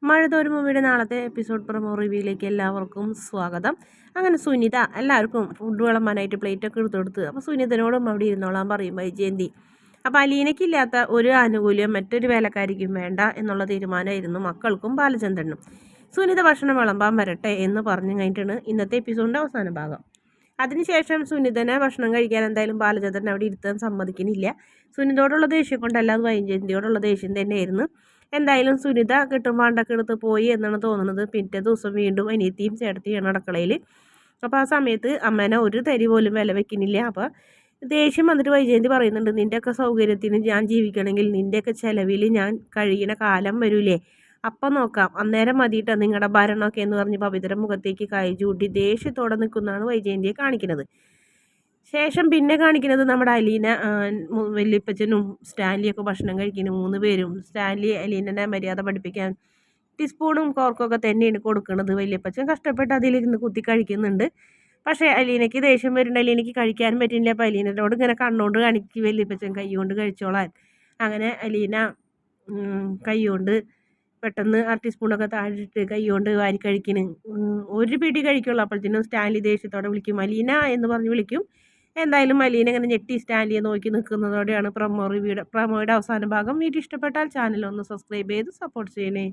മഴതോരും മൂവിയുടെ നാളത്തെ episode promo റിവ്യൂയിലേക്ക് എല്ലാവർക്കും സ്വാഗതം. അങ്ങനെ സുനിത എല്ലാവർക്കും ഫുഡ് വിളമ്പാനായിട്ട് പ്ലേറ്റൊക്കെ എടുത്തു കൊടുത്ത് അപ്പോൾ സുനിതനോടും അവിടെ ഇരുന്നോളാൻ പറയും വൈജയന്തി. അപ്പോൾ അലീനയ്ക്കില്ലാത്ത ഒരു ആനുകൂല്യം മറ്റൊരു വേലക്കാരിക്കും വേണ്ട എന്നുള്ള തീരുമാനമായിരുന്നു മക്കൾക്കും ബാലചന്ദ്രനും. സുനിത ഭക്ഷണം വിളമ്പാൻ വരട്ടെ എന്ന് പറഞ്ഞു കഴിഞ്ഞിട്ടാണ് ഇന്നത്തെ എപ്പിസോഡിൻ്റെ അവസാന ഭാഗം. അതിനുശേഷം സുനിതനെ ഭക്ഷണം കഴിക്കാൻ എന്തായാലും ബാലചന്ദ്രൻ അവിടെ ഇരുത്താൻ സമ്മതിക്കുന്നില്ല. സുനിതയോടുള്ള ദേഷ്യം കൊണ്ടല്ല, അത് വൈജയന്തിയോടുള്ള ദേഷ്യം തന്നെയായിരുന്നു. എന്തായാലും സുനിത കിട്ടും പാണ്ടൊക്കെ എടുത്ത് പോയി എന്നാണ് തോന്നുന്നത്. പിറ്റേ ദിവസം വീണ്ടും അനിയത്തിയും ചേട്ടത്തിയാണ് അടുക്കളയിൽ. അപ്പോൾ ആ സമയത്ത് അമ്മേനെ ഒരു തരി പോലും വില വെക്കുന്നില്ല. അപ്പോൾ ദേഷ്യം വന്നിട്ട് വൈജയന്തി പറയുന്നുണ്ട്, നിൻ്റെയൊക്കെ സൗകര്യത്തിന് ഞാൻ ജീവിക്കണമെങ്കിൽ നിൻ്റെയൊക്കെ ചിലവിൽ ഞാൻ കഴിയുന്ന കാലം വരൂലേ, അപ്പം നോക്കാം, അന്നേരം മതിയിട്ടോ നിങ്ങളുടെ ഭരണമൊക്കെ എന്ന് പറഞ്ഞ് പവിത്ര മുഖത്തേക്ക് കൈ ചൂണ്ടി ദേഷ്യത്തോടെ നിൽക്കുന്നതാണ് വൈജയന്തിയെ കാണിക്കുന്നത്. ശേഷം പിന്നെ കാണിക്കുന്നത് നമ്മുടെ അലീന വല്യപ്പച്ചനും സ്റ്റാൻലിയൊക്കെ ഭക്ഷണം കഴിക്കുന്നു. 3 പേരും. സ്റ്റാൻലി അലീനനെ മര്യാദ പഠിപ്പിക്കാൻ ടീസ്പൂണും കോർക്കൊക്കെ തന്നെയാണ് കൊടുക്കുന്നത്. വല്യപ്പച്ചൻ കഷ്ടപ്പെട്ട് അതിലിരുന്ന് കുത്തി കഴിക്കുന്നുണ്ട്. പക്ഷേ അലീനയ്ക്ക് ദേഷ്യം വരുന്നുണ്ട്. അലീനയ്ക്ക് കഴിക്കാനും പറ്റില്ല. അപ്പോൾ അലീനയോട് ഇങ്ങനെ കണ്ണുകൊണ്ട് കാണിക്കും വല്യപ്പച്ചൻ കൈ കൊണ്ട് കഴിച്ചോളാൻ. അങ്ങനെ അലീന കൈ കൊണ്ട് പെട്ടെന്ന് ആ ടീസ്പൂണൊക്കെ താഴെയിട്ട് കൈ കൊണ്ട് വാരി കഴിക്കുന്നു. ഒരു പിടി കഴിക്കുള്ളൂ. അപ്പോഴത്തേനും സ്റ്റാൻലി ദേഷ്യത്തോടെ വിളിക്കും, അലീന എന്ന് പറഞ്ഞ് വിളിക്കും. എന്തായാലും അലീന ഇങ്ങനെ ഞെട്ടി സ്റ്റാൻലിയെ നോക്കി നിൽക്കുന്നതോടെയാണ് പ്രൊമോയുടെ അവസാന ഭാഗം. വീഡിയോ ഇഷ്ടപ്പെട്ടാൽ ചാനൽ ഒന്ന് സബ്സ്ക്രൈബ് ചെയ്ത് സപ്പോർട്ട് ചെയ്യണേ.